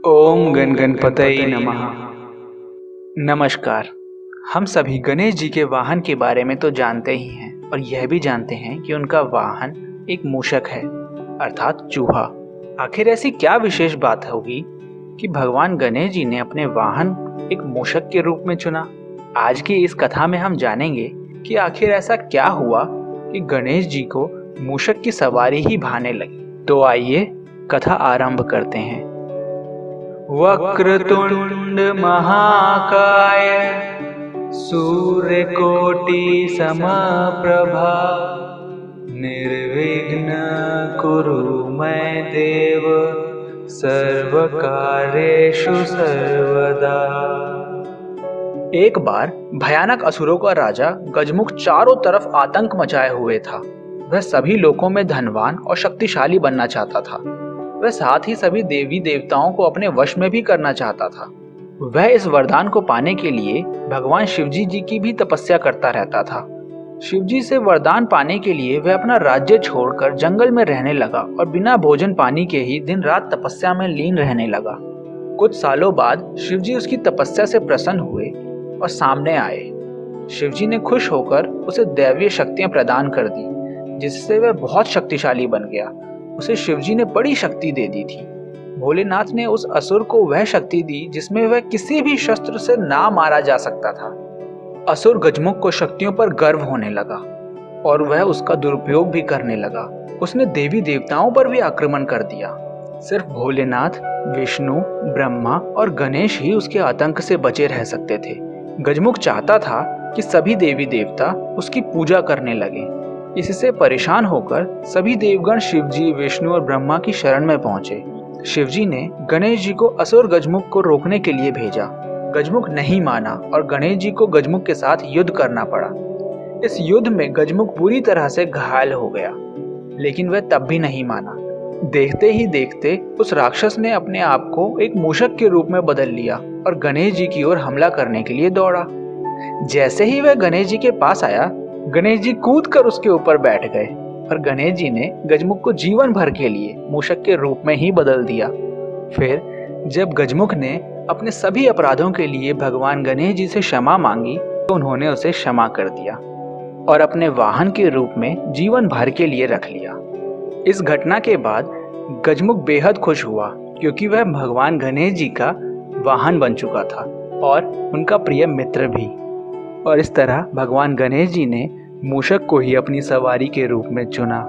ओम गण गणपतये नमः। नमस्कार। हम सभी गणेश जी के वाहन के बारे में तो जानते ही हैं और यह भी जानते हैं कि उनका वाहन एक मूषक है अर्थात चूहा। आखिर ऐसी क्या विशेष बात होगी कि भगवान गणेश जी ने अपने वाहन एक मूषक के रूप में चुना। आज की इस कथा में हम जानेंगे कि आखिर ऐसा क्या हुआ कि गणेश जी को मूषक की सवारी ही भाने लगी। तो आइए कथा आरंभ करते हैं। वक्रतुंड महाकाय सूर्यकोटि समप्रभा निर्विघ्न कुरु मै देव सर्वकार्येषु सर्वदा। एक बार भयानक असुरों का राजा गजमुख चारों तरफ आतंक मचाए हुए था। वह सभी लोकों में धनवान और शक्तिशाली बनना चाहता था। वह साथ ही सभी देवी देवताओं को अपने वश में भी करना चाहता था। वह इस वरदान को पाने के लिए भगवान शिवजी जी की भी तपस्या करता रहता था। शिवजी से वरदान पाने के लिए वह अपना राज्य छोड़कर जंगल में रहने लगा और बिना भोजन पानी के ही दिन रात तपस्या में लीन रहने लगा। कुछ सालों बाद शिवजी उसकी तपस्या से प्रसन्न हुए और सामने आए। शिवजी ने खुश होकर उसे दैवीय शक्तियां प्रदान कर दी, जिससे वह बहुत शक्तिशाली बन गया। उसे शिवजी ने बड़ी शक्ति दे दी थी। भोलेनाथ ने उस असुर को वह शक्ति दी जिसमें वह किसी भी शस्त्र से ना मारा जा सकता था। असुर गजमुख को शक्तियों पर गर्व होने लगा और वह उसका दुरुपयोग भी करने लगा। उसने देवी देवताओं पर भी आक्रमण कर दिया। सिर्फ भोलेनाथ, विष्णु, ब्रह्मा और गणेश ही उसके आतंक से बचे रह सकते थे। गजमुख चाहता था कि सभी देवी देवता उसकी पूजा करने लगे। इससे परेशान होकर सभी देवगण शिवजी, विष्णु और ब्रह्मा की शरण में पहुंचे। शिवजी ने गणेश जी को असुर गजमुख को रोकने के लिए भेजा। गजमुख नहीं माना और गणेश जी को गजमुख के साथ युद्ध करना पड़ा। इस युद्ध में गजमुख बुरी तरह से घायल हो गया, लेकिन वह तब भी नहीं माना। देखते ही देखते उस राक्षस ने अपने आप को एक मूषक के रूप में बदल लिया और गणेश जी की ओर हमला करने के लिए दौड़ा। जैसे ही वह गणेश जी के पास आया, गणेश जी कूदकर उसके ऊपर बैठ गए और गणेश जी ने गजमुख को जीवन भर के लिए मूषक के रूप में ही बदल दिया। फिर जब गजमुख ने अपने सभी अपराधों के लिए भगवान गणेश जी से क्षमा मांगी तो उन्होंने उसे क्षमा कर दिया और अपने वाहन के रूप में जीवन भर के लिए रख लिया। इस घटना के बाद गजमुख बेहद खुश हुआ, क्योंकि वह भगवान गणेश जी का वाहन बन चुका था और उनका प्रिय मित्र भी। और इस तरह भगवान गणेश जी ने मूषक को ही अपनी सवारी के रूप में चुना।